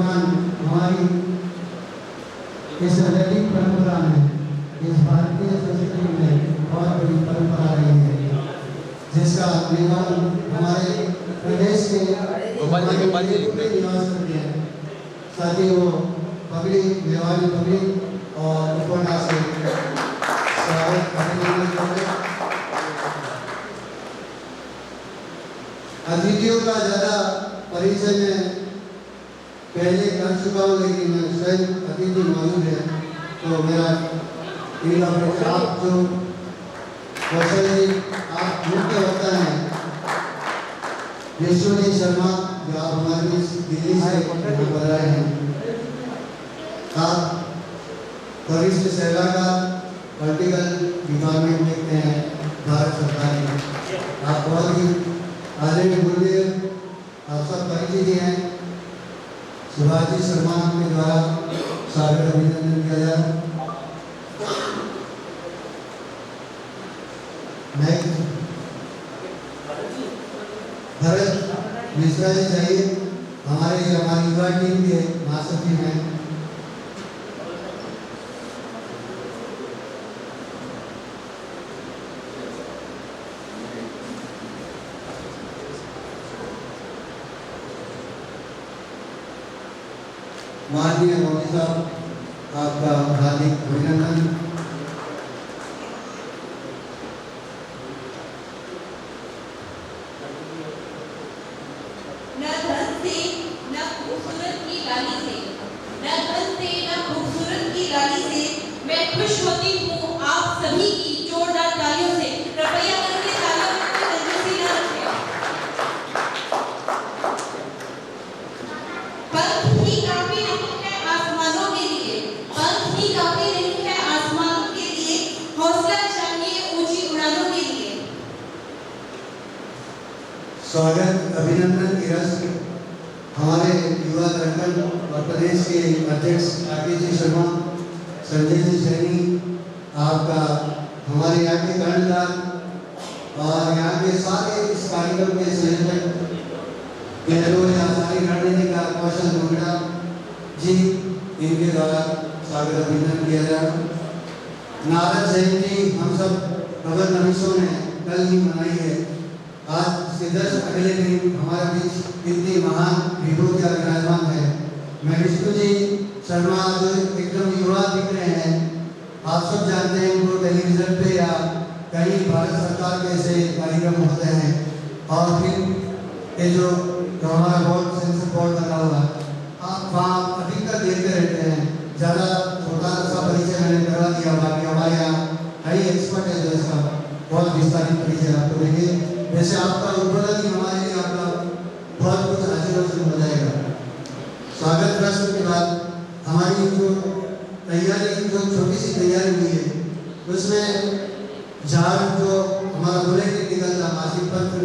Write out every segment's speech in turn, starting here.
दौरान हमारी इस वैदिक परंपरा में, इस भारतीय संस्कृति में बहुत बड़ी परंपरा रही है, जिसका निर्माण हमारे प्रदेश के निवास करते हैं। साथ ही वो पगड़ी, व्यवहारिक पगड़ी और उपन्यास से स्वागत करते हैं। अतिथियों का ज़्यादा परिचय में पहले कर चुका हूँ, लेकिन मैं स्वयं अतिथि मौजूद है तो मेरा आप जो कौशल जी, आप मुख्य वक्ता हैं विष्णु शर्मा, जो आप हमारे बीच दिल्ली से बन रहे हैं। आप वरिष्ठ सलाहकार पॉलिटिकल डिपार्टमेंट देखते हैं भारत सरकार में। आप बहुत ही आदरणीय गुरुदेव, आप सब परिचित हैं। सुभाष जी शर्मा के द्वारा सादर अभिनंदन किया जाए। भरत मिश्रा जी चाहिए, हमारी युवा टीम के महासचिव हैं। माननीय मोदी साहब, आपका हार्दिक अभिनंदन। न धन से न खूबसूरत की लाली से, न धन से न खूबसूरत की लाली से मैं खुश होती हूँ आप सभी की जोरदार तालियों से। कृपया करके तालियों में कंजूसी न रखें। पंख ही काफी नहीं है आसमानों के लिए, पंख ही काफी नहीं है आसमानों के लिए, हौसला चाहिए ऊंची उड़ानों के लिए। स्वागत अभिनंदन की रस हमारे युवा संगठन और प्रदेश के अध्यक्ष राकेश जी शर्मा, संजय जी सैनी, आपका हमारे यहाँ के कर्णधार और यहाँ के सारे इस कार्यक्रम के संयोजक सारी रणनीति का कौशल मुंडा जी, इनके द्वारा स्वागत अभिनंदन किया जाए। नारद जयंती हम सब प्रबल मनुष्यों ने कल ही मनाई है। आज से 10 अगले दिन हमारे बीच इतनी महान विभूतियाँ विराजमान है। मैं विष्णु जी शर्मा जो एकदम युवा दिख रहे हैं, आप सब जानते हैं उनको टेलीविजन पे या कहीं भारत सरकार के ऐसे कार्यक्रम होते हैं। और फिर ये जो हमारा बोर्ड सेंसर बोर्ड बना हुआ, आप वहाँ अधिकतर देखते रहते हैं। ज़्यादा छोटा सा परिचय मैंने करवा दिया, बाकी हमारे यहाँ कई एक्सपर्ट है जो इसका बहुत विस्तारित परिचय आपको देंगे। वैसे आपका उद्बोधन ही हमारे लिए आपका बहुत कुछ आशीर्वाद हो जाएगा। स्वागत प्रश्न के बाद हमारी जो तैयारी, जो छोटी सी तैयारी हुई है, उसमें जार जो हमारा बुलेटिन निकलता मासिक पत्र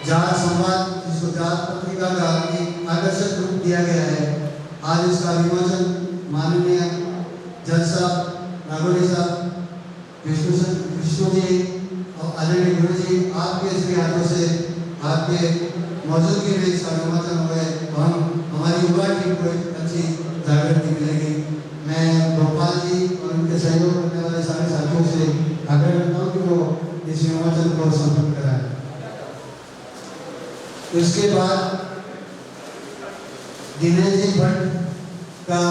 जार संवाद, जिसको जार पत्रिका का एक आकर्षक रूप दिया गया है, आज इसका विमोचन माननीय जज साहब, नागोरी साहब, विष्णु जी और आदरणीय गुरु जी, आपके श्री हाथों से आपके मौजूदगी में इसका विमोचन हो गए तो हम हमारी युवा टीम को एक अच्छी जागृति मिलेगी। मैं गोपाल जी और उनके सहयोग करने वाले सारे साथियों से आग्रह करता हूँ कि वो इस विमोचन को संपन्न कराएं। इसके बाद दिनेश जी भट्ट का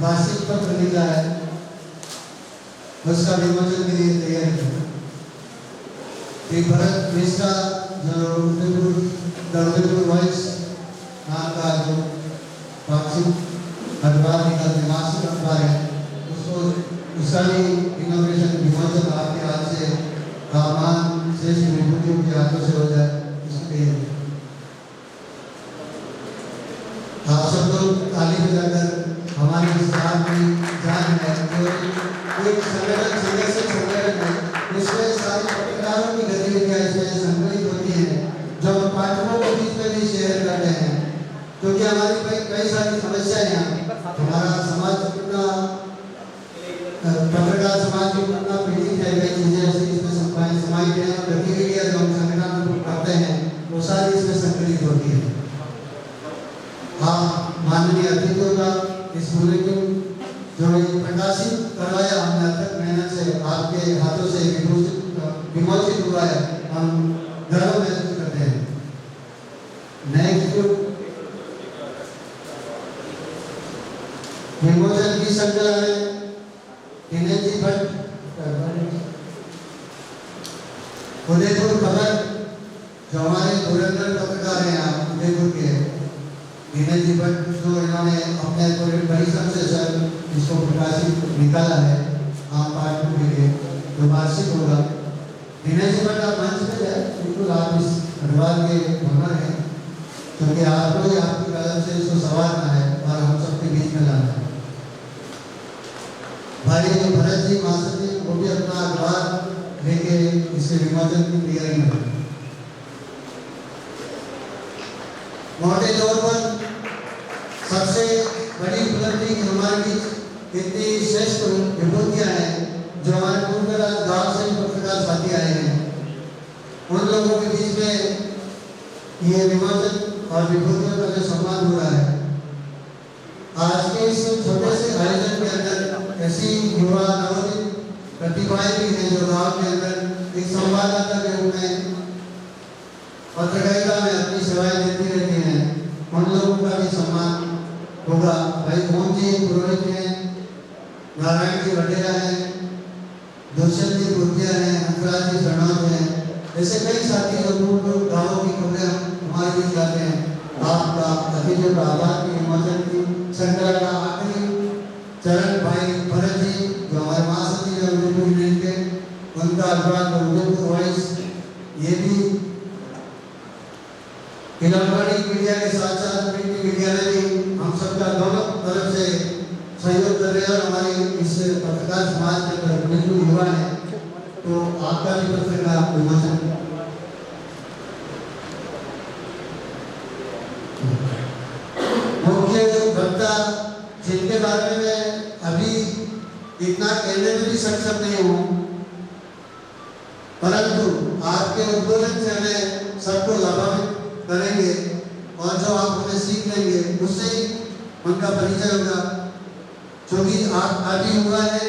वार्षिक पत्र निकला है, उसका विमोचन के लिए तैयारी है। भरत मिश्रा जो उदयपुर वॉइस नाम का जो वार्षिक अखबार निकलते मासिक अखबार है, उसको उसका भी इनोग्रेशन विमोचन आपके हाथ से महान श्रेष्ठ विभूतियों के हाथों से हो जाए, इसलिए आप सब लोग ताली बजाकर हमारे इस काम की जान है। जो एक संगठन संगठन है, इसमें सारी पत्रकारों की गतिविधियाँ इसमें संकलित होती हैं, जो पाठकों के बीच में भी शेयर करते हैं, क्योंकि हमारी कई सारी समस्याएं हैं। हमारा समाज कितना पत्रकार समाज भी कितना पीड़ित है, कई चीज़ें ऐसी इसमें समाज के गतिविधियाँ जो हम संगठन करते हैं वो सारी इसमें संकलित होती है। हाँ, माननीय अतिथियों का इस बुलेटिन जो प्रकाशित करवाया हमने अथक मेहनत से आपके हाथों से विमोचित हुआ है, हम गर्व महसूस करते हैं। नेक्स्ट विमोचन की संख्या है दिनेश जी भट्ट, उदयपुर खबर, जो हमारे धुरंधर पत्रकार हैं आप उदयपुर के दिनेश जी भट्ट, जो इन्होंने अपने पूरे परिश्रम से सर इसको प्रकाशित निकाला है आम पाठकों के लिए जो वार्षिक होगा। दिनेश जी भट्ट आप मंच पे जाए, बिल्कुल आप इस परिवार के हुनर हैं, क्योंकि आपको ही आपकी कलम से इसको संवारना है और हम सबके बीच में लाना है। भाई भरत जी मासती वो भी अपना अखबार लेके इसके विमोचन की तैयारी में है। मोटे तौर पर सबसे बड़ी उपलब्धि हमारे बीच इतनी श्रेष्ठ विभूतियां हैं जो हमारे पूर्वज गांव से पत्रकार साथी आए हैं, उन लोगों के बीच में ये विमोचन और विभूतियों का जो सम्मान हो रहा है। आज के इस छोटे से आयोजन के अंदर ऐसी युवा नवोदित प्रतिभाएं भी हैं जो गांव के अंदर एक संवाददाता के रूप में पत्रकारिता में अपनी सेवाएं देती रहती हैं, उन लोगों का भी सम्मान होगा। भाई मोहन जी पुरोहित हैं, नारायण जी वडेरा हैं, दुष्यंत जी भूतिया हैं, हंसराज जी शरणार्थ हैं, ऐसे कई साथी लोग गाँवों की खबरें हमारे बीच लाते हैं। आपका अतिथियों का आभार की विमोचन की श्रृंखला का आखिरी चरण भाई भरत जी जो हमारे महासचिव है उदयपुर यूनियन के, उनका अखबार उदयपुर वॉइस, ये भी इलेक्ट्रॉनिक मीडिया के साथ साथ प्रिंट मीडिया ने भी हम सबका दोनों तरफ से सहयोग कर रहे हैं और हमारे इस पत्रकार समाज के अंदर बिल्कुल युवा है, तो आपका भी पत्रकार विमोचन। मुख्य वक्ता जिनके बारे में मैं अभी इतना कहने में भी सक्षम नहीं हूँ, परंतु आपके उद्बोधन से हमें सबको लाभान्वित करेंगे और जो आप हमें सीख लेंगे उससे ही उनका परिचय होगा। क्योंकि आप आदि हुआ है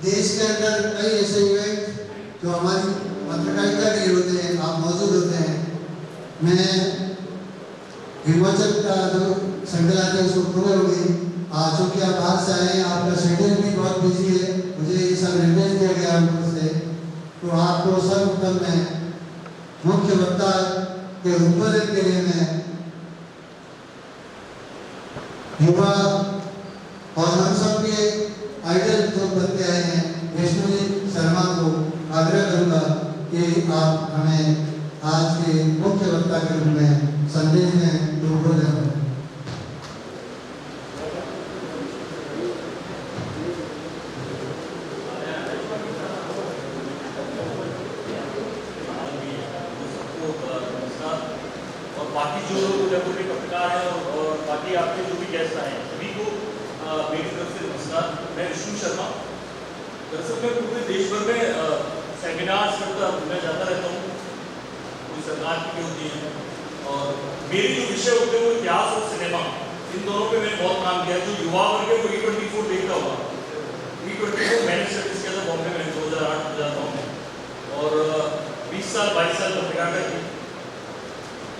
देश के अंदर कई ऐसे इवेंट जो हमारी पत्रकारिता के लिए होते हैं, आप मौजूद होते हैं। मैं विमोचन का जो श्रृंखला थी उसको पूरे हो गई। चूँकि आप बाहर से आए हैं, आपका शेड्यूल भी बहुत बिजी है, मुझे ये सब निर्देश दिया गया उनको से, तो आपको सर्वप्रथम में मुख्य वक्ता के उद्बोधन के लिए मैं युवा और हम सब के आइडल जो बनते आए हैं विष्णुजीत शर्मा को आग्रह करूंगा कि आप हमें आज के मुख्य वक्ता के रूप में संदेश में उद्बोधन। बाकी जो उदयपुर के पत्रकार हैं और बाकी आपके जो भी गेस्ट आए हैं सभी को मेरी तरफ से नमस्कार। मैं विष्णु शर्मा। दरअसल मैं पूरे देश भर में सेमिनार्स करता मैं जाता रहता हूँ, पूरी सरकार की होती है, और मेरे जो विषय होते हैं वो इतिहास और सिनेमा, इन दोनों पे मैंने बहुत काम किया। जो युवा वर्ग है वो E24 देखता होगा, E24 मैंने सर्विस किया था बॉम्बे में 2008 में जाता हूँ, और 20 साल 22 साल पत्रकारिता की,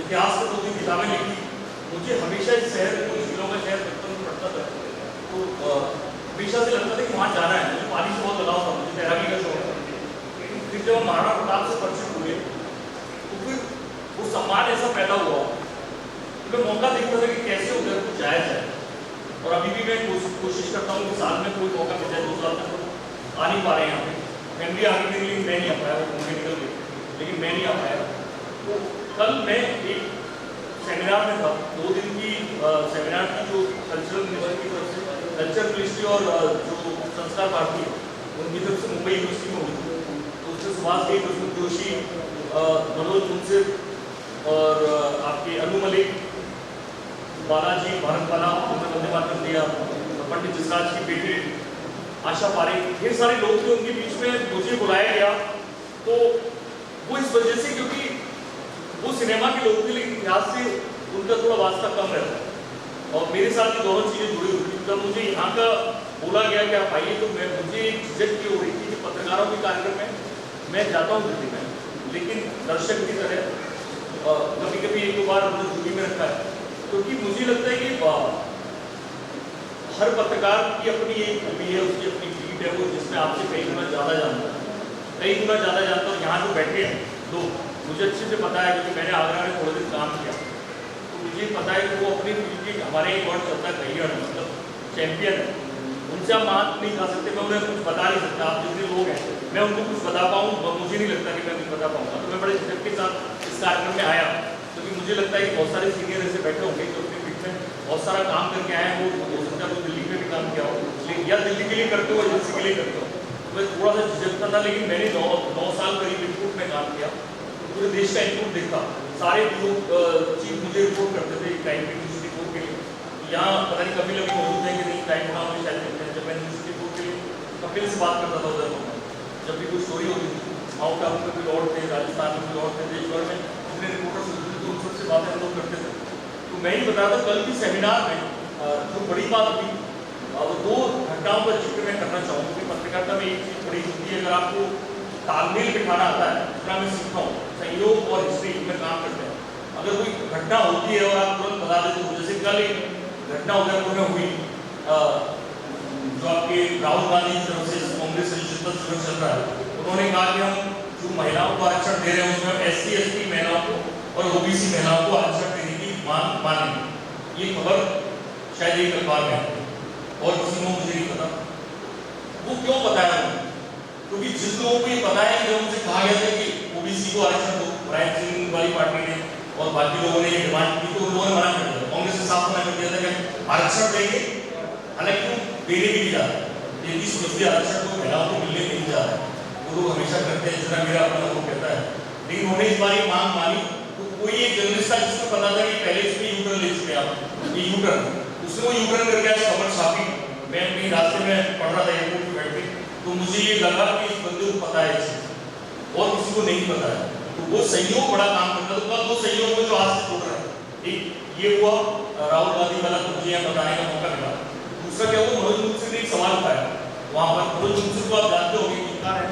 इतिहास पर 2-3 किताबें लिखी। मुझे हमेशा इस शहर को, जिलों का शहर बचपन में पढ़ता था, तो हमेशा से लगता था कि वहाँ जाना है। मुझे पानी से बहुत लगाव था, मुझे तैराकी का शौक था। फिर जब हम महाराणा प्रताप से परिचित हुए तो फिर वो सम्मान ऐसा पैदा हुआ, तो मैं मौका देखता था कि कैसे उधर कुछ जाया जाए। और अभी भी मैं कोशिश करता हूँ कि साल में कोई मौका मिल जाए। 2 साल तक तो आ नहीं पा रहे हैं यहाँ पे, फैमिली आगे के लिए मैं नहीं आ पाया, वो घूमने निकल गए, लेकिन मैं नहीं आ पाया। तो कल मैं एक सेमिनार में था, 2 दिन की सेमिनार की, जो कल्चरल मिनिस्ट्री की तरफ से, कल्चर मिनिस्ट्री और जो संस्कार भारती है उनकी तरफ से मुंबई यूनिवर्सिटी में हुई। तो उससे सुभाष जी, प्रसून जोशी, मनोज मुंसिफ और आपके अनु मलिक, बालाजी, भारत बाला, उन्होंने वंदे मातरम दिया, पंडित जसराज की बेटी आशा पारेख, ढेर सारे लोग थे। उनके बीच में मुझे बुलाया गया, तो वो इस वजह से क्योंकि वो सिनेमा के लोग थे, लेकिन इतिहास से उनका थोड़ा वास्ता कम रहता है। और मेरे साथ ये दोनों चीज़ें जुड़ी हुई थी। जब मुझे यहाँ का बोला गया कि आप आइए, तो मुझे एक झिझक की हो रही थी कि पत्रकारों के कार्यक्रम में मैं जाता हूँ दिल्ली में, लेकिन दर्शक की तरह कभी कभी एक दो बार मुझे जूरी में रखा है, क्योंकि मुझे लगता है कि हर पत्रकार की अपनी एक खूबी है, उसकी अपनी फीट है, वो जिसमें आपसे कई गुना ज़्यादा जानता है, कई गुना ज़्यादा जानता है। यहाँ जो बैठे हैं लोग, मुझे अच्छे से पता है, क्योंकि मैंने आगरा में थोड़े दिन काम किया, तो मुझे पता है कि वो अपनी फील्ड की, हमारे एक वर्ड चलता है करियर, मतलब चैंपियन है, उनसे आप मात नहीं खा सकते। मैं उन्हें कुछ बता नहीं सकता, आप जितने लोग हैं मैं उनको कुछ बता पाऊँ, मुझे नहीं लगता कि मैं कुछ बता पाऊँगा। तो मैं बड़े झिझक के साथ इस कार्यक्रम में आया, क्योंकि मुझे लगता है कि बहुत सारे सीनियर ऐसे बैठे होंगे जो अपनी फील्ड में बहुत सारा काम करके आए हैं, वो हो सकता है वो दिल्ली में भी काम किया हो, लेकिन या दिल्ली के लिए करते हो, एजेंसी के लिए करते हो। तो मैं थोड़ा सा झिझकता था, लेकिन मैंने 9 साल करीब इनपुट में काम किया, तो पूरे देश का इनपुट देखा। सारे लोग चीफ मुझे रिपोर्ट करते थे टाइम की न्यूज़ रिपोर्ट के लिए, यहाँ पता नहीं कभी लभी मौजूद है कि नहीं, टाइम उठा में शायद करते हैं। जब मैं न्यूज़ रिपोर्ट के लिए कपिल से बात करता था उधर, जब भी कोई स्टोरी होती थी, माउंट आबू में कोई और थे, राजस्थान में कोई और थे, देश भर में जितने रिपोर्टर्स होते थे, तो उन सबसे बातें हम लोग करते थे। तो मैं ही बता था, कल की सेमिनार में जो बड़ी बात थी, वो 2 घटनाओं पर जिक्र मैं करना चाहूँगा कि पत्रकारिता में एक चीज़ बड़ी होती है, अगर आपको तालमेल बिठाना आता है, जितना मैं सीखता हूँ, संयोग और हिस्ट्री में काम करते हैं, अगर कोई घटना होती है और आप तुरंत बता देते हो, जैसे कल एक घटना उदयपुर में हुई, जो आपके राहुल गांधी की तरफ से कांग्रेस से शिद्दत से चल रहा है, उन्होंने कहा कि हम जो महिलाओं को आरक्षण दे रहे हैं उसमें SC ST महिलाओं को और OBC महिलाओं को आरक्षण देने की मांग मानेंगे। ये खबर शायद एक अखबार में है और किसी को मुझे नहीं पता। वो क्यों बताया उन्होंने? क्योंकि जिन लोगों को ये पता है कि जब उनसे कहा गया था कि OBC को आरक्षण दो, राय सिंह वाली पार्टी ने और बाकी लोगों ने ये डिमांड की, तो उन लोगों ने मना कर दिया, कांग्रेस ने साफ मना कर दिया था कि आरक्षण देंगे, हालांकि वो देने भी नहीं जा रहे। 33% आरक्षण को महिलाओं को मिलने नहीं जा रहा है, वो लोग हमेशा करते हैं, जितना मेरा अपना वो कहता है, लेकिन उन्होंने इस बार ये मांग मानी। तो कोई एक जर्नलिस्ट था जिसको पता था कि पहले इसमें यूटर्न ले चुके आप, ये यूटर्न, उसने वो यूटर्न करके आज खबर छापी। मैं अपने रास्ते में पढ़ रहा था एयरपोर्ट पे बैठ के, तो मुझे ये लगा कि इस बंदे को पता है और किसी को नहीं पता है, तो वो सहयोग बड़ा काम करता है। तो कल 2 सहयोग में जो आज से जुड़ रहा है, एक ये हुआ राहुल गांधी वाला, तो मुझे यहाँ बताने का मौका मिला। दूसरा क्या हुआ, मनोज मुंशी ने एक सवाल उठाया वहाँ पर। मनोज मुंशी को आप जानते होंगे, गीतकार है,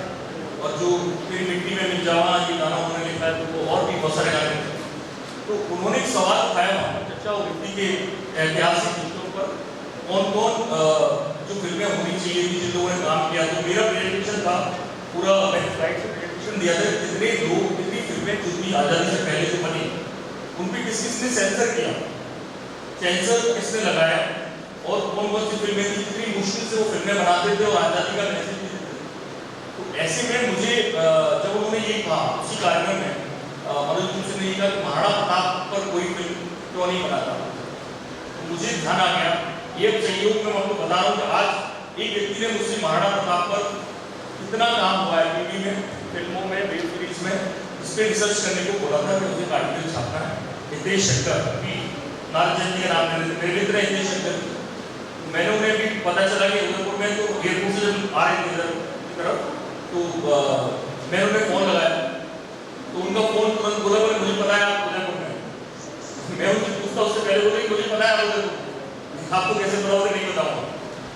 और जो फिर मिट्टी में मिल जावा ये गाना उन्होंने लिखा है, तो वो और भी बहुत सारे गाने। तो उन्होंने एक सवाल उठाया वहाँ चर्चा और हिंदी के ऐतिहासिक मुद्दों पर, कौन कौन जो फिल्में होनी चाहिए थी, जिन लोगों ने काम किया। तो मेरा प्रेजेंटेशन था पूरा, मैंने स्लाइड से प्रेजेंटेशन दिया था, कितने लोग, कितनी फिल्में जो भी आज़ादी से पहले जो बनी, उन पर किस किसने सेंसर किया, सेंसर किसने लगाया, और कौन कौन सी फिल्में थी, कितनी मुश्किल से वो फिल्में बनाते थे और आज़ादी का मैसेज देते थे। तो ऐसे में मुझे जब उन्होंने ये कहा उसी कार्यक्रम में, मनोज मुंशी ने कहा कि महाराणा प्रताप पर कोई फिल्म क्यों नहीं बनाता, तो मुझे ध्यान आ गया। ये सहयोग में मैं आपको बता रहा हूँ कि आज एक व्यक्ति ने मुझसे महाराणा प्रताप पर कितना काम हुआ है टीवी में, फिल्मों में, वेब सीरीज में, इस पर रिसर्च करने को बोला था कि मुझे आर्टिकल छापना है। हितेश शंकर भी नारद जयंती का नाम ले रहे थे, मेरे मित्र हितेश शंकर, मैंने उन्हें भी पता चला कि उदयपुर में, तो एयरपोर्ट से जब आ रहे थे इधर की तरफ, तो मैंने उन्हें फ़ोन लगाया, तो उनका फ़ोन तुरंत बोला, बोले मुझे पता है आप उदयपुर में। मैं उनसे पूछता, उससे पहले बोले मुझे पता है आप उदयपुर, आपको कैसे पता होगा नहीं बताऊँगा।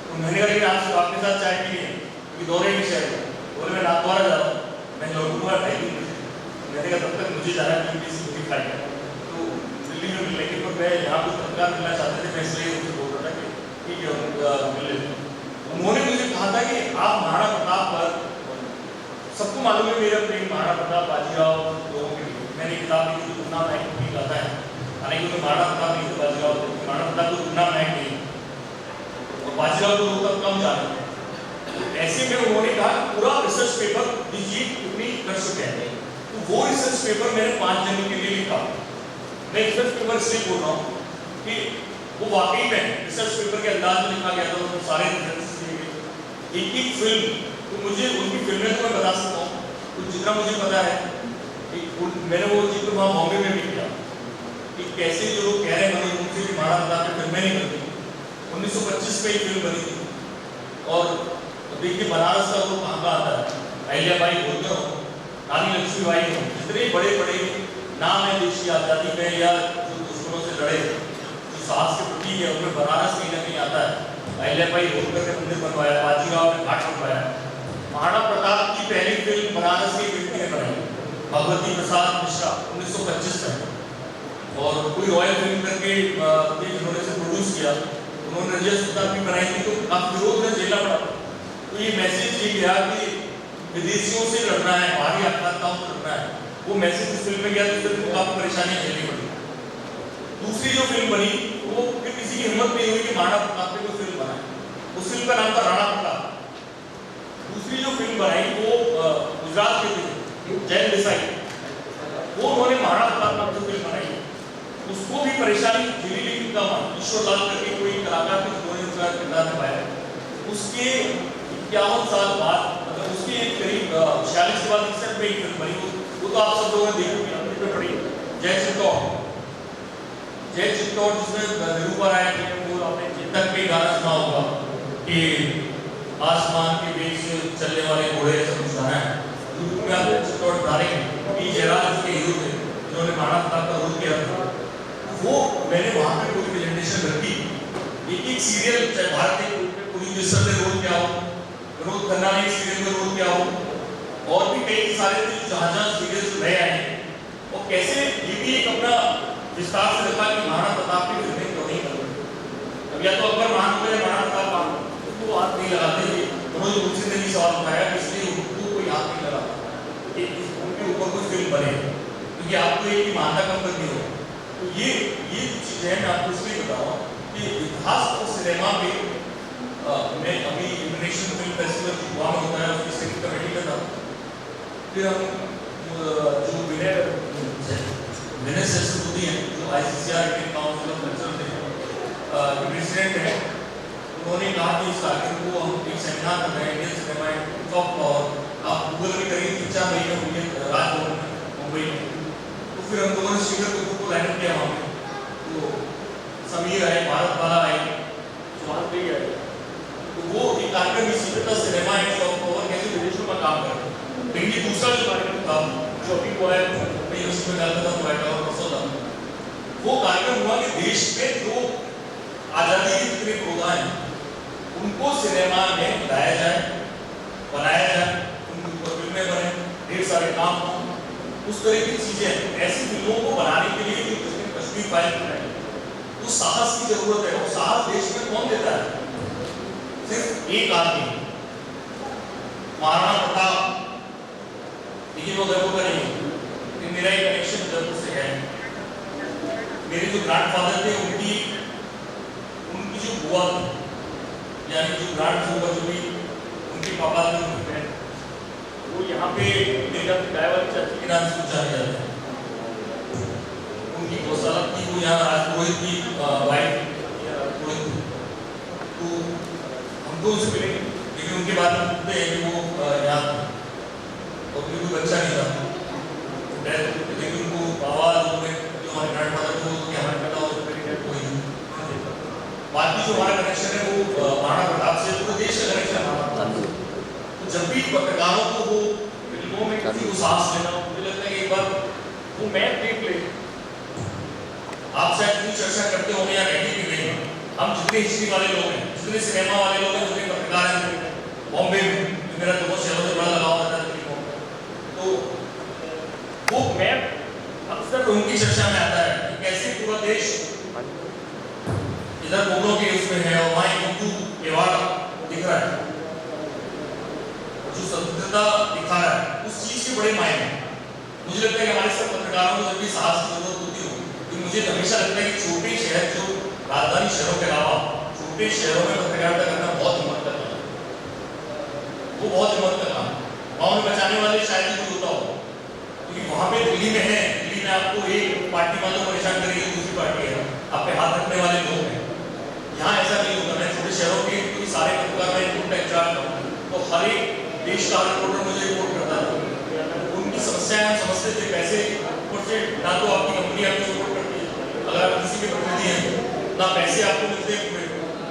तो मैंने कहा कि आपसे आपके साथ चाय पी है, क्योंकि दौरे के शहर में, बोले मैं नाथद्वारा जा रहा हूँ, मैं लौटूंगा 2:30 बजे। मैंने कहा तब तक मुझे जाना है BBC को दिखाएगा, तो दिल्ली में मिलने के, पर मैं यहाँ कुछ पत्रकार मिलना चाहते थे, मैं इसलिए उनसे बोल रहा था कि ठीक है मिल लेते। उन्होंने मुझे कहा था कि आप महाराणा प्रताप पर, सबको मालूम है मेरा प्रेम महाराणा प्रताप बाजीराव लोगों के लिए, मैंने किताब लिखी जो गुमनाम नायक भी गाता है, हालांकि उन्हें महाराणा प्रताप नहीं था, बाजीराव, महाराणा प्रताप को गुमनाम नायक नहीं, और बाजीराव को लोग तब कम जाने। ऐसे में उन्होंने कहा पूरा रिसर्च पेपर दीजिए, कितनी कर चुके हैं, तो वो रिसर्च पेपर मैंने 5 जनवरी के लिए लिखा। मैं रिसर्च पेपर इसलिए बोल रहा हूँ कि वो वाकई में रिसर्च पेपर के अंदाज में लिखा गया था, तो सारे रेफरेंसेस दिए गए, एक फिल्म, तो मुझे उनकी फिल्में तो मैं बता सकता हूँ, तो जितना मुझे पता है, मैंने वो जिक्र वहाँ बॉम्बे में भी किया कि कैसे जो लोग कह रहे हैं मनोज मुंशी की महाराणा प्रताप की फिल्में नहीं बनती, 1925 में ही फिल्म बनी थी। और देखिए बनारस का वो कहाँ का आता है, अहिल्याबाई होलकर हो, रानी लक्ष्मीबाई हो, जितने बड़े बड़े नाम है देश की आज़ादी में, या जो दुश्मनों से लड़े, जो साहस के प्रतीक है उनमें बनारस कहीं ना कहीं आता है। अहिल्याबाई होलकर ने मंदिर बनवाया, बाजीराव ने घाट बनवाया। महाराणा प्रताप की पहली फिल्म बनारस के व्यक्ति ने बनाई, भगवती प्रसाद मिश्रा 1925 में। और कोई रॉयल फिल्म करके जिन्होंने से प्रोड्यूस किया, उन्होंने रजिया सुल्तान भी बनाई थी, तो काफी विरोध में झेलना पड़ा। तो ये मैसेज ये गया कि विदेशियों से लड़ना है, बाहरी आक्रामकताओं से लड़ना है, वो मैसेज इस फिल्म में गया, तो फिल्म को काफी परेशानियां झेलनी पड़ी। दूसरी जो फिल्म बनी वो फिर किसी की हिम्मत नहीं हुई कि महाराणा प्रताप पे कोई फिल्म बनाए। उस फिल्म का नाम था राणा प्रताप। दूसरी जो फिल्म बनाई वो गुजरात के थे जैन देसाई, वो उन्होंने महाराणा प्रताप नाम से फिल्म बनाई। उसको भी परेशानी झेली, लेकिन कम ईश्वर लाल करके कोई कलाकार थे जिन्होंने उसका किरदार निभाया। उसके 51 साल बाद, मतलब उसके करीब 46 के बाद 61 में एक फिल्म बनी, वो तो आप सब लोगों ने देखी पे पड़ी, जय चित्तौड़। जय चित्तौड़ जिसमें निरूपा राय थे, वो आपने चेतक पे गाना सुना होगा कि आसमान के बीच चलने वाले घोड़े ऐसा कुछ गाना है। यूट्यूब में आप चित्तौड़ डालेंगे, पी जयराज के हीरो थे जिन्होंने महाराणा प्रताप का रोल किया था। वो मैंने वहाँ पे पूरी प्रेजेंटेशन रखी, एक सीरियल, चाहे भारतीय पुलिस मिनिस्टर ने रोल किया हो, विनोद खन्ना ने सीरियल में रोल किया हो, और भी कई सारे जहाँ सीरियल नए आए हैं, और कैसे ये भी एक अपना विस्तार से देखा कि महाराणा प्रताप की फिल्में क्यों नहीं करते। अब या तो अकबर महान हो गए, महाराणा प्रताप उसको हाथ नहीं लगाते थे। उन्होंने मुझसे नहीं सवाल उठाया, इसलिए उनको कोई हाथ नहीं लगाता कि उनके ऊपर कोई फिल्म बने, क्योंकि आपको एक मान्यता कम करनी हो। तो ये चीज़ है, मैं आपको इसलिए बताऊँ कि इतिहास और सिनेमा में मैं अभी इंटरनेशनल फिल्म फेस्टिवल गोवा में होता है, उसकी स्टेट कमेटी में था। फिर हम जो विनय सरस्वती हैं, जो ICCR Indian council of culture के प्रेसिडेंट हैं, उन्होंने कहा कि इस कार्यक्रम को हम एक सेमिनार कर रहे हैं, Indian cinema and soft power. आप गूगल में करेंगे, 3-4 मई में हुई है राजभवन में मुंबई में। तो फिर हम लोगों ने शिखर कपूर को लाइन किया वहाँ पे, तो समीर आए, भारत वाला आए, स्वाद भी आए। तो वो एक कार्यक्रम इसी पे था, सिनेमा एंड सॉफ्ट पावर कैसे विदेशों में काम करते हैं। लेकिन ये दूसरा जो कार्यक्रम था, जो अभी हुआ है, मैं यूनिवर्सिटी में डालता था, व्हाइट हाउस परसों था, वो कार्यक्रम हुआ कि देश में जो आज़ादी के जितने योद्धा हैं, उनको सिनेमा में लाया जाए, बनाया जाए, उनके ऊपर फिल्में बने, ढेर सारे काम हों। उस तरह की चीजें, ऐसी फिल्मों को बनाने के लिए जो कश्मीर फाइल बनाई, तो साहस की जरूरत है। और साहस देश में कौन देता है? सिर्फ एक आदमी, महाराणा प्रताप। लेकिन वो जरूर करेंगे, मेरा एक कनेक्शन जरूर से है। मेरे जो ग्रैंडफादर थे, उनकी जो बुआ थी, यानी जो ग्रैंडफादर जो भी उनके पापा थे, वो यहाँ पे मेरा गाय वाली चाची के नाम से जाने जाते हैं। उनकी गौशाला थी, वो यहाँ राजपुरोहित की वाइफ पुरोहित। तो हमको उनसे मिले, लेकिन उनके बाद में पूछते हैं कि वो यहाँ और कोई बच्चा नहीं था, लेकिन उनको आवाज जो हमारे ग्रैंडफादर थे, वो हमारे बेटा और मेरी डेथ हुई। बाकी जो हमारा कनेक्शन है वो महाराणा प्रताप से, पूरे देश का कनेक्शन हमारा। जब भी पत्रकारों को वो फिल्मों में किसी को सांस लेना, मुझे लगता है कि एक बार वो मैप देख ले। आप शायद इतनी चर्चा करते होंगे या कहते कि नहीं, हम जितने हिस्ट्री वाले लोग हैं, जितने सिनेमा वाले लोग हैं, जितने पत्रकार हैं बॉम्बे में, मेरा तो बहुत शहरों से बड़ा लगाव रहता है फिल्मों में, तो वो मैप अक्सर उनकी चर्चा में आता है कि कैसे पूरा देश इधर मुगलों के उसमें है और वहाँ हिंदू केवाड़ दिख रहा है, जो स्वतंत्रता दिखा रहा है, उस चीज के बड़े मायने। मुझे लगता है कि हमारे सब पत्रकारों को जब भी साहस की जरूरत होती हो, तो मुझे हमेशा लगता है कि छोटे शहर, जो राजधानी शहरों के अलावा छोटे शहरों में पत्रकारिता करना बहुत हिम्मत का काम है। वो बहुत हिम्मत का काम है। वहाँ उन्हें बचाने वाले शायद ही होता हो, क्योंकि वहाँ पे दिल्ली में है, दिल्ली में आपको एक पार्टी वालों को परेशान करेगी, दूसरी पार्टी है, आप पे हाथ रखने वाले लोग हैं। यहाँ ऐसा नहीं होता। मैं छोटे शहरों के सारे पत्रकार में रिपोर्ट का इंचार्ज हूँ, तो हर एक देश का रिपोर्टर मुझे रिपोर्ट करता था। उनकी समस्याएं हम समझते थे, कैसे ऊपर से ना तो आपकी कंपनी आपको सपोर्ट करती है, अगर आप किसी के प्रतिनिधि हैं, ना पैसे आपको मिलते हैं।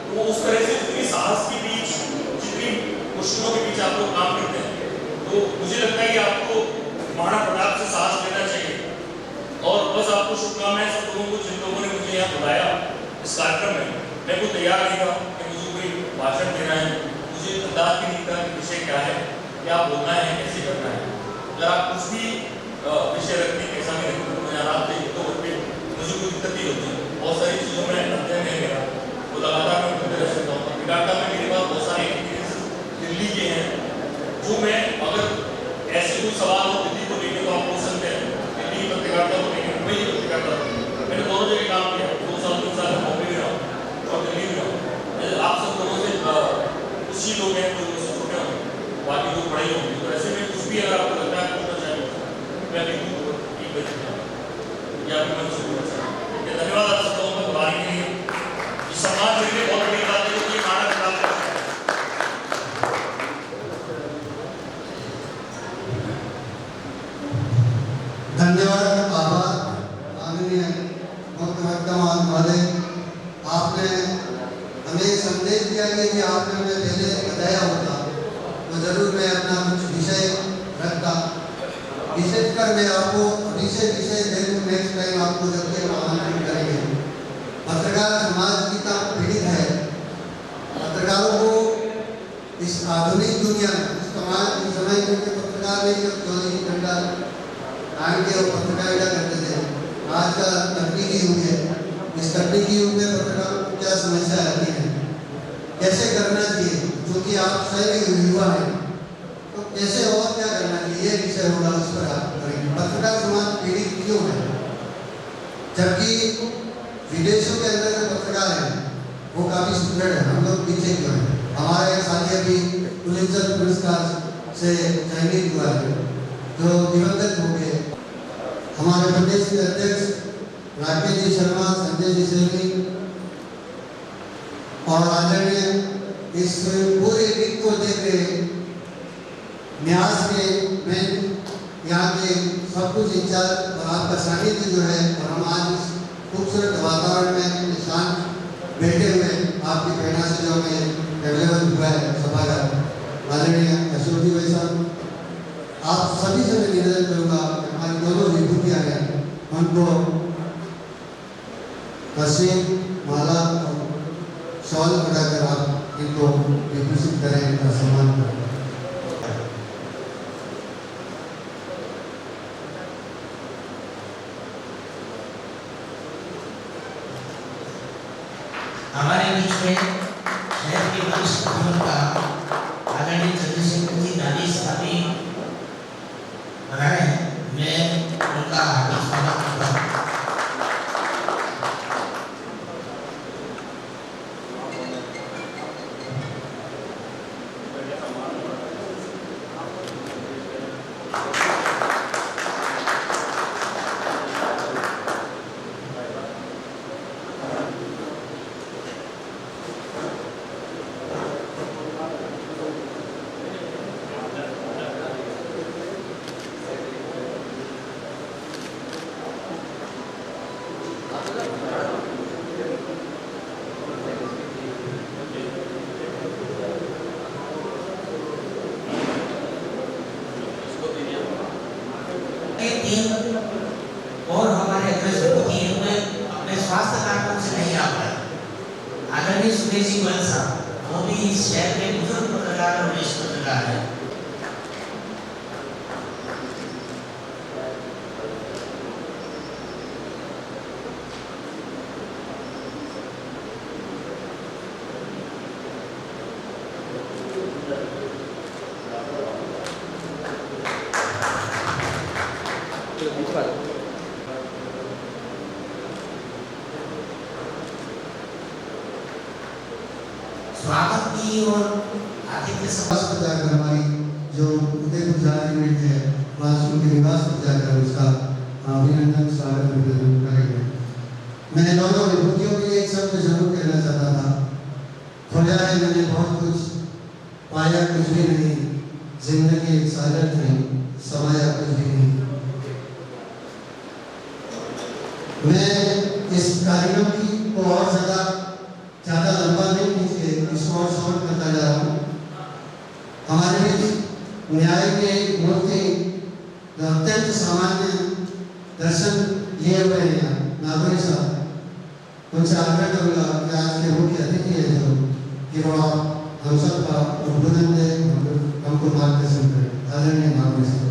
तो उस तरह से जितनी साहस के बीच, जितनी मुश्किलों के बीच आप लोग काम करते हैं, तो मुझे लगता है कि आपको महाराणा प्रताप से साहस लेना चाहिए। और बस आपको शुभकामनाएं सब लोगों को, जिन लोगों ने मुझे यहाँ बुलाया इस कार्यक्रम में मैं कोई तैयार नहीं था कि मुझे कोई भाषण देना है, मुझे अंदाज भी नहीं था कि विषय क्या है, क्या बोलना है, कैसे करना है। अगर आप कुछ भी विषय रखते हैं, कैसा भी रखते हैं, मैं आराम से तो मुझे कोई दिक्कत नहीं होती। बहुत सारी चीज़ों में अध्ययन है मेरा, वो लगातार मैं करते रह सकता हूँ। पत्रकारिता में मेरे पास बहुत सारे एक्सपीरियंस दिल्ली के हैं, जो मैं अगर ऐसे कोई सवाल हो दिल्ली को लेकर तो आप पूछ सकते हैं, दिल्ली की पत्रकारिता को लेकर, मुंबई की पत्रकारिता। मैंने दोनों जगह काम किया, 2 साल 3 साल बॉम्बे में रहा और दिल्ली में रहा। आप सब लोगों से कुछ ही लोग हैं जो मुझसे छोटे होंगे, बाकी लोग बड़े होंगे, तो ऐसे में कुछ भी अगर आपको लगता है पूछना चाहिए, मैं लिखूँ एक बजे या फिर मन से पूछना चाहिए। धन्यवाद आप सब लोगों को बुलाने के लिए। ये सम्मान मेरे लिए बहुत बड़ी बात है, जो ये मानव प्राप्त है। धन्यवाद, आभार माननीय मुख्यमंत्री महोदय। आपने हमें एक संदेश दिया कि आपने हमें पहले बताया होता तो जरूर मैं अपना कुछ विषय रखता। विशेषकर मैं आपको विषय जरूर नेक्स्ट टाइम आपको जब तक आमंत्रित करेंगे। पत्रकार समाज कितना पीड़ित है, पत्रकारों को इस आधुनिक दुनिया में इस समय में पत्रकार नहीं जब 24 घंटा टाइम के और पत्रकारिता करते थे। आज का तकनीकी युग है, इस तकनीकी युग में पत्रकारों को क्या समस्या आती है, कैसे करना चाहिए, क्योंकि आप सभी युवा हैं तो कैसे और क्या करना चाहिए, ये विषय होगा, उस पर आप करेंगे। पत्रकार समाज पीड़ित क्यों है, जबकि विदेशों के अंदर जो पत्रकार हैं वो काफ़ी सुदृढ़ है, हम लोग पीछे क्यों हैं। हमारा एक साथी अभी पुलित्जर पुरस्कार से चयनित हुआ है जो दिवंगत हो गए। हमारे प्रदेश के अध्यक्ष राकेश जी शर्मा, संजय जी सेठी और आदरणीय इस पूरे वीक को देख रहे न्यास के मैं यहाँ के सब कुछ इंचार्ज और आपका सानिध्य जो है, और हम आज इस खूबसूरत वातावरण में शांत बैठे हुए आपकी प्रेरणा से जो हमें अवेलेबल हुआ है सभागार। आदरणीय अशोक जी भाई साहब, आप सभी से मैं निवेदन करूँगा, हमारी दोनों विभूतियाँ हैं, उनको तस्वीर माला और शॉल लगाकर आप इनको विभूषित करें, इनका सम्मान करें। हमारे बीच में शहर के वरिष्ठ का आदरणीय चंद्रशेखर जी नानी साहब बनाए हैं, मैं उनका हार्दिक स्वागत करता हूँ। और हमारे अग्रज विभूति अपने स्वास्थ्य कारणों से नहीं आ पाए। आदरणीय सुरेश जी गोयल साहब, वो भी इस शहर के बुजुर्ग पत्रकार और वरिष्ठ पत्रकार हैं। स्वागत की और आतिथ्य पर जाकर हमारी जो उदयपुर यूनिट है वहाँ उनके निवास पर जाकर उसका अभिनंदन स्वागत करेंगे। मैं दोनों विभूतियों के लिए एक शब्द जरूर कहना चाहता था। खोजा है मैंने बहुत कुछ, पाया कुछ भी नहीं, जिंदगी एक सागर नहीं, समाया कुछ भी नहीं। मैं इस कार्यक्रम की को और ज़्यादा लंबा नहीं खींचे, इसको और शॉर्ट करता जा रहा हूँ। हमारे बीच न्याय के मूर्ति अत्यंत सामान्य दर्शन लिए हुए हैं नागोरी साहब, उनसे आग्रह करूँगा कि आज के मुख्य अतिथि है जो कि वो हम सब का उद्बोधन दे, हमको मार्गदर्शन करें। आदरणीय मार्गदर्शन।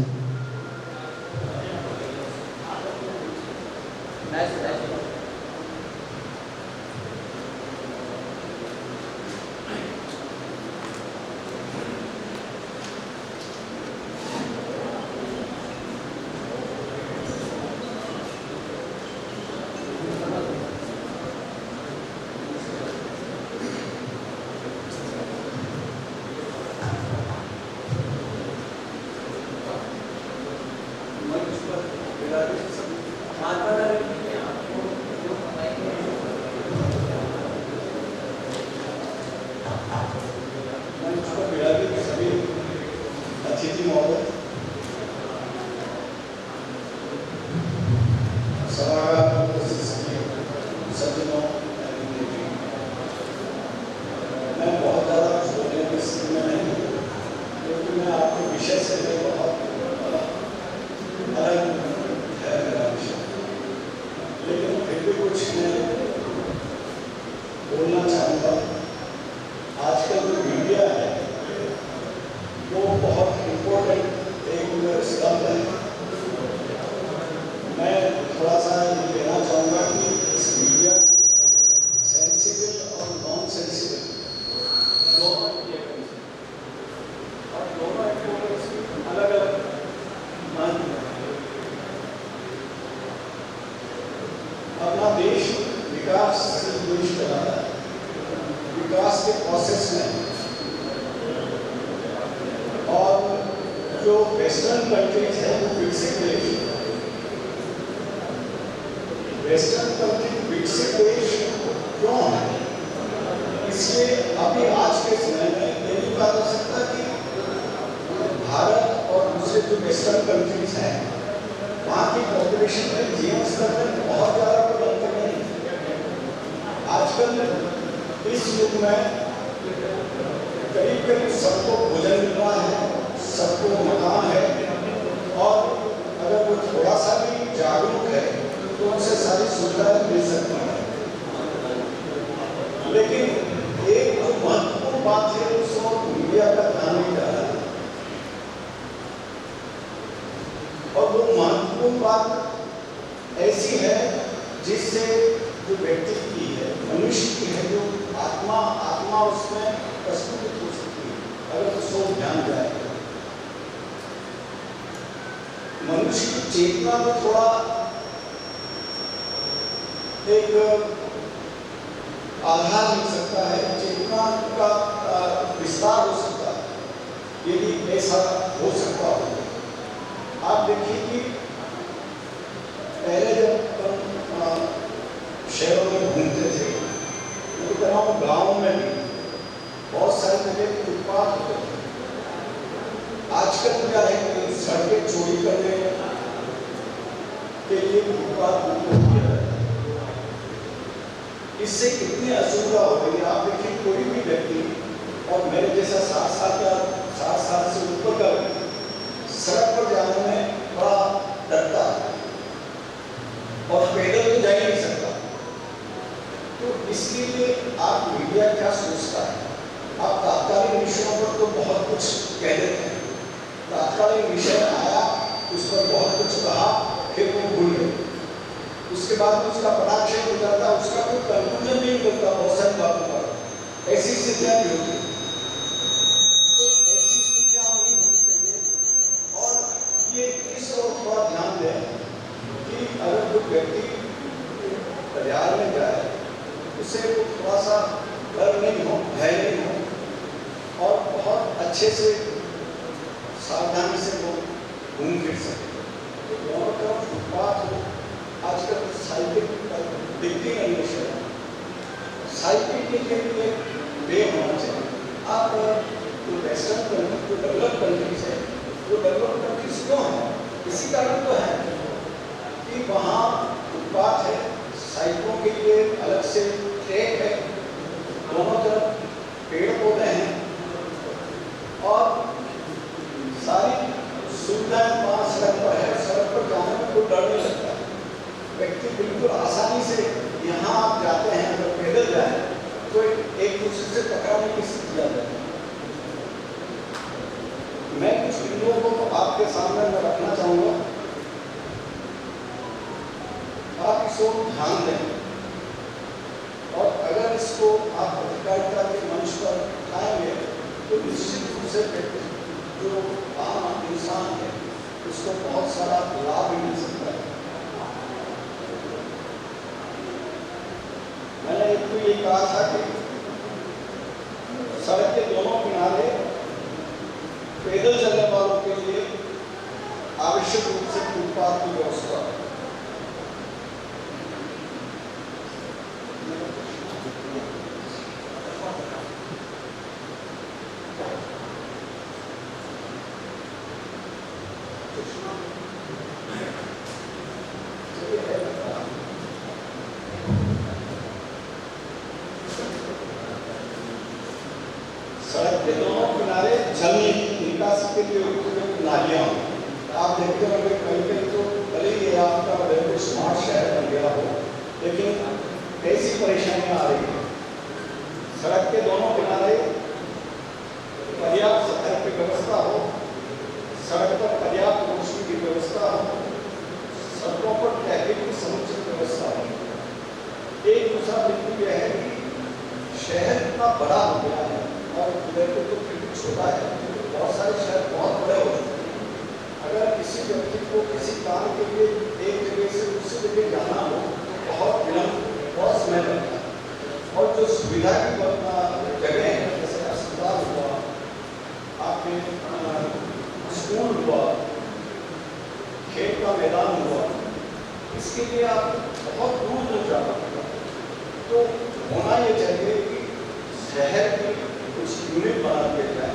अपना देश विकास के प्रोसेस में, और जो वेस्टर्न कंट्रीज है वो विकसित देश, वेस्टर्न कंट्री विकसित देश क्यों है? इसलिए अभी आज के समय में ये नहीं कहा जा सकता कि भारत और दूसरे जो वेस्टर्न कंट्रीज हैं वहाँ की पॉपुलेशन में जीवन स्तर में बहुत ज़्यादा कोई अंतर नहीं। आजकल इस युग में करीब करीब सबको भोजन मिल रहा है, सबको मकान है, और अगर वो थोड़ा सा भी जागरूक है तो उनसे सारी सुविधाएं मिल सकती हैं। लेकिन एक जो महत्वपूर्ण बात है उसको मीडिया का ध्यान नहीं जा रहा है, और वो महत्वपूर्ण बात ऐसी है जिससे जो व्यक्ति की है, मनुष्य की है, जो आत्मा उसमें प्रस्फुटित हो सकती है अगर उसको ध्यान जाए। मनुष्य की चेतना में थोड़ा एक आधार मिल सकता है, चेतना का विस्तार हो सकता है यदि ऐसा हो सकता हो। आप देखिए कि पहले जब हम शहरों में घूमते थे तो तमाम गाँव में भी बहुत सारे जगह फुटपाथ होते थे। आजकल क्या है कि सड़कें चोरी करने के लिए फुटपाथ किया जाता है। इससे कितनी असुविधा हो गई। आप देखिए कोई भी व्यक्ति, और मेरे जैसा 60 साल या 60 साल से ऊपर का व्यक्ति सड़क पर जाने में बड़ा डरता है और पैदल तो जा ही नहीं सकता। तो इसलिए आप मीडिया क्या सोचता है? आप तात्कालिक विषयों पर तो बहुत कुछ कह देते हैं, तात्कालिक विषय आया उस पर बहुत कुछ कहा, फिर वो भूल गए, उसके बाद उसका पटाक्षेप हो जाता, उसका कोई कंक्लूजन नहीं मिलता बहुत सारी बातों पर। ऐसी स्थितियाँ भी होती है। थोड़ा ध्यान दें कि अगर कोई व्यक्ति बाजार में जाए उसे वो थोड़ा सा डर नहीं हो, भय नहीं हो, और बहुत अच्छे से सावधानी से वो घूम फिर सके। तो दोनों तरफ फुटपाथ हो। आजकल साइकिल दिखती नहीं है शहर, साइकिल के लिए वे होना चाहिए। आप जो वेस्टर्न कंट्री, जो डेवलप कंट्रीज है, वो डेवलप कंट्रीज क्यों है? इसी कारण तो है कि वहाँ फुटपाथ है, साइकिलों के लिए अलग से ट्रैक है, दोनों तरफ पेड़ पौधे हैं, और सारी सुविधाएं वहाँ सड़क पर है। सड़क पर जाने में कोई डर नहीं लगता। व्यक्ति बिल्कुल आसानी से, यहाँ आप जाते उसे टकराने की स्थिति आ जाए। मैं कुछ बिंदुओं को तो आपके सामने मैं रखना चाहूँगा, आप इसको ध्यान दें और अगर इसको आप पत्रकारिता के मंच पर उठाएंगे तो निश्चित रूप से जो आम इंसान है उसको बहुत सारा लाभ भी मिल सकता है। मैंने एक तो ये कहा था कि सड़क के दोनों किनारे पैदल चलने वालों के लिए आवश्यक रूप से फुटपाथ की व्यवस्था। सड़क के दोनों किनारे जल निकासी के लिए उपयुक्त नालियां। आप देखते होंगे कहीं कहीं तो भले ही आपका बिल्कुल स्मार्ट शहर बन गया हो, लेकिन कैसी परेशानियां आ रही हैं। सड़क के दोनों किनारे पर्याप्त सफाई की व्यवस्था हो, सड़क पर पर्याप्त रोशनी की व्यवस्था हो, सड़कों पर ट्रैफिक की समुचित व्यवस्था हो। एक दूसरा बिंदु यह है कि शहर इतना बड़ा हो गया है और उदयपुर तो फिर भी छोटा है, बहुत सारे शहर बहुत बड़े हो चुके हैं। अगर किसी व्यक्ति को किसी काम के लिए एक जगह से दूसरी जगह जाना हो तो बहुत विलंब, बहुत समय लगता है। और जो सुविधा की जगह है, जैसे अस्पताल हुआ, आपके स्कूल हुआ, खेत का मैदान हुआ, इसके लिए आप बहुत दूर दूर जाना पड़ेगा। तो होना ये चाहिए कि शहर की कुछ यूनिट बना दिया जाए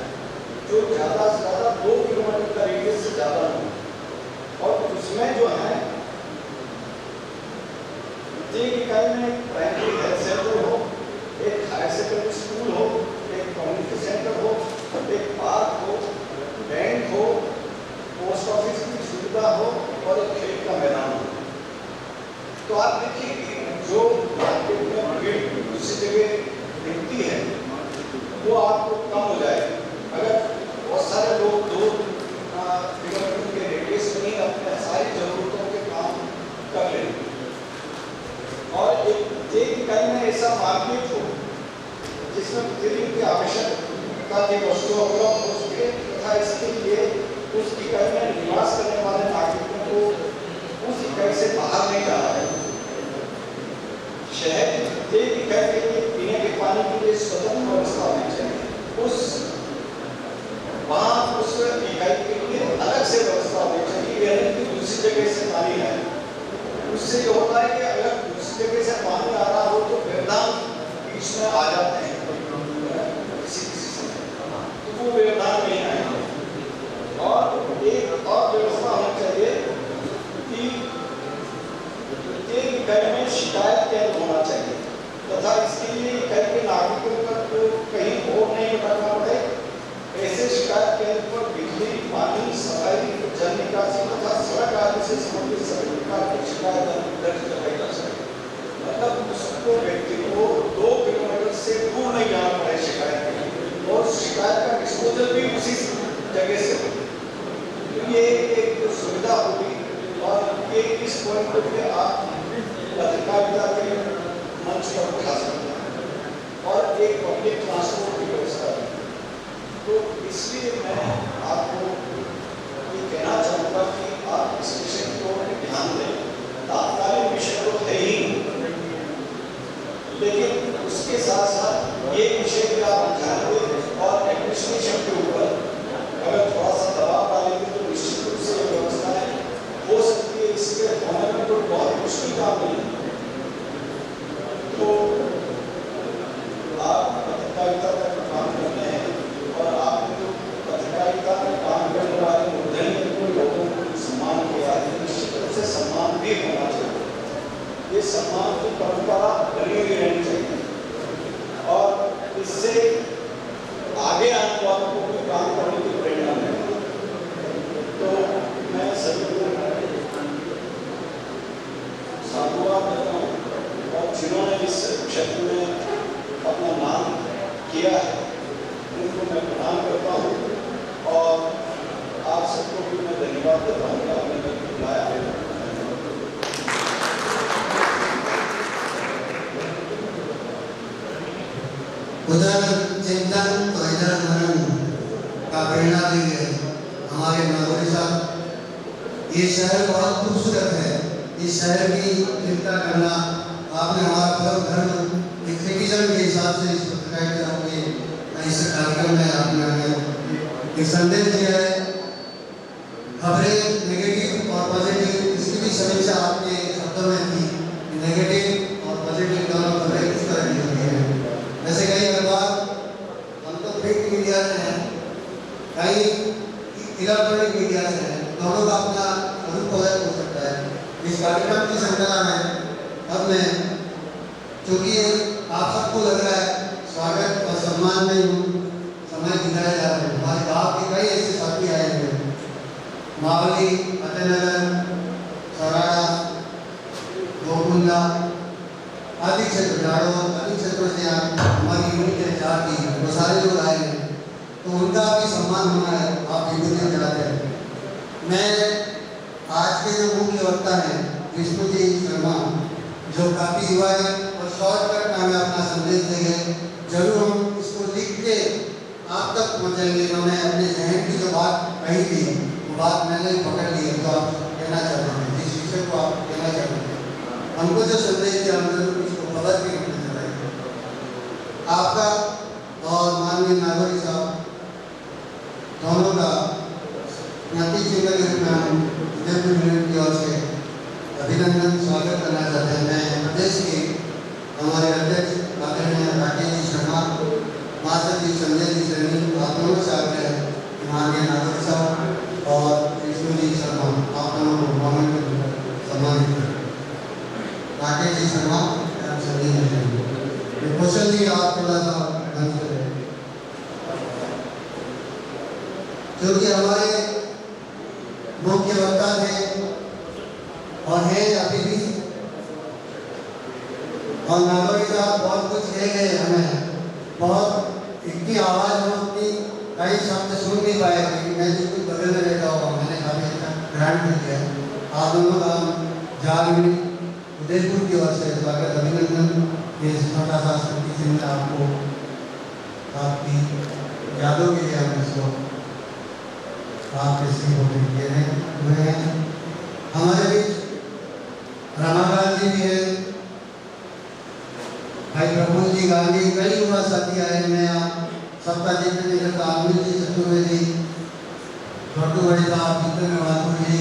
जो ज़्यादा से ज़्यादा 2 किलोमीटर का रेडियस से ज़्यादा हो, और उसमें जो है एक इकाई में एक प्राइमरी हेल्थ सेंटर हो, एक हायर सेकेंडरी स्कूल हो, एक कम्युनिटी सेंटर हो, एक पार्क हो, बैंक हो, पोस्ट ऑफिस की सुविधा हो और एक खेल का मैदान हो। तो आप देखिए कि जो मार्केट में भीड़ दूसरी जगह दिखती है वो आपको कम हो जाए अगर बहुत सारे लोग 2 किलोमीटर के रेडियस में ही अपने सारी जरूरतों के काम कर लेंगे। और एक इकाई में ऐसा मार्केट हो जिसमें प्रतिदिन की आवश्यकता की वस्तुएं उपलब्ध हो सके तथा इसके लिए उस इकाई में निवास करने वाले नागरिकों को उस इकाई से बाहर नहीं जाना है। शहर की प्रत्येक इकाई के लिए पीने के पानी के लिए स्वतंत्र व्यवस्था होनी चाहिए। वहाँ उस इकाई के लिए अलग से व्यवस्था होनी चाहिए, यानी कि दूसरी जगह से पानी है। उससे जो होता है कि अगर दूसरी जगह से पानी आ रहा हो तो व्यवधान बीच में आ जाते हैं किसी समय, तो वो व्यवधान नहीं आएंगे। और एक और व्यवस्था होनी चाहिए कि प्रत्येक इकाई में शिकायत केंद्र होना चाहिए तथा इसके लिए इकाई के नागरिकों तक कहीं और नहीं भटकना पड़े। ऐसे शिकायत केंद्र पर बिजली, पानी, सफाई, जल निकासी तथा सड़क आदि से संबंधित सभी प्रकार की शिकायत दर्ज कराई जा सके। मतलब उसको व्यक्ति को 2 किलोमीटर से दूर नहीं जाना पड़े शिकायत के लिए, और शिकायत का डिस्पोजल भी उसी जगह से हो। ये एक सुविधा होगी और ये इस पॉइंट पे आप पत्रकारिता के मंच पर उठा सकते हैं और एक पब्लिक ट्रांसपोर्ट की व्यवस्था है। तो इसलिए मैं आपको ये कहना चाहूँगा कि आप इस विषय को ध्यान दें। तात्कालिक विषय तो है ही, लेकिन उसके साथ साथ ये विषय भी आप ध्यान दें और एडमिनिस्ट्रेशन के ऊपर अगर थोड़ा सा दबाव डालेंगे तो निश्चित रूप से ये व्यवस्थाएं हो सकती है। इसके होने में कोई बहुत मुश्किल काम नहीं है। तो आप पत्रकारिता का काम करते हैं और आपने तो पत्रकारिता में काम करने किया है उनको मैं प्रणाम करता हूँ और आप सबको भी मैं धन्यवाद देता हूँ कि आपने मेरे को बुलाया है। उधर चिंतन तो इधर मनन का प्रेरणा देंगे हमारे नागौरी साहब। ये शहर बहुत खूबसूरत है। इस शहर की चिंता करना आपने हमारा पर्व धर्म एक सिटीजन के हिसाब से इस पत्रकारिता के इस कार्यक्रम में आपने हमें एक संदेश दिया है। खबरें नेगेटिव और पॉजिटिव इसकी भी समीक्षा आपने शब्दों में की। नेगेटिव और पॉजिटिव दोनों खबरें किस तरह की होती है। जैसे कई अखबार हम तो प्रिंट मीडिया से हैं, कई इलेक्ट्रॉनिक मीडिया से हैं, दोनों का अपना सदुपयोग हो सकता है। इस कार्यक्रम की श्रृंखला में अब मैं चूँकि आप सबको लग रहा है स्वागत और सम्मान में समय दिखाया जा रहा है। हमारे गाँव के कई ऐसे साथी आए हैं, मावली, फतेहनगर, सराड़ा, गोकुंडा आदि क्षेत्र जाड़ो आदि क्षेत्रों से हमारी यूनिट है चार की, वो सारे लोग आए हैं, तो उनका भी सम्मान होना है। आप यूनिट चलाते हैं। मैं आज के जो मुख्य वक्ता हैं विष्णु जी शर्मा, जो काफ़ी युवा है और शॉर्टकट में अपना संदेश देंगे। जरूर हम इसको लिख के आप तक पहुँचाएंगे। इन्होंने अपने जहन की जो बात कही थी वो बात मैंने पकड़ ली है, तो आप कहना चाहते हैं जिस विषय को आप कहना चाहते हैं, हमको जो संदेश दिया हम जरूर इसको खबर भी करना चाहेंगे। आपका और माननीय नागौरी साहब दोनों का ज्ञाति चिन्ह के रूप में हम उदयपुर यूनिट की ओर से अभिनंदन स्वागत करना चाहते हैं। मैं प्रदेश के हमारे अध्यक्ष आदरणीय राकेश जी शर्मा, मास्टर जी संजय जी सैनी, आप दोनों से आग्रह है माननीय नागौरी साहब और विष्णु जी शर्मा आप दोनों को सम्मानित करें। राकेश जी शर्मा, संजय जी सैनी, कौशल जी आप थोड़ा सा मंच पे रहें। क्योंकि हमारे मुख्य वक्ता थे और है अभी भी, और नागौरी साहब बहुत कुछ कह गए हमें, बहुत इतनी आवाज़ में उतनी कई शब्द सुन नहीं पाए, क्योंकि मैं जिसको बगल में रहता हूँ मैंने काफ़ी अच्छा ग्रहण किया है। आप दोनों का जाल उदयपुर की ओर से स्वागत अभिनंदन। ये छोटा सा स्मृति चिन्ह आपको आपकी यादों के लिए हम इसको आपके सिंह हुए हैं। हमारे बीच रमाकांत जी भी है, भाई प्रफुल्ल जी गांधी, कई युवा साथी आए हैं। आप सबका जिक्र नहीं करता, अमित जी चतुर्वेदी, छोटू बड़े साहब, जितेंद्र माथुर जी,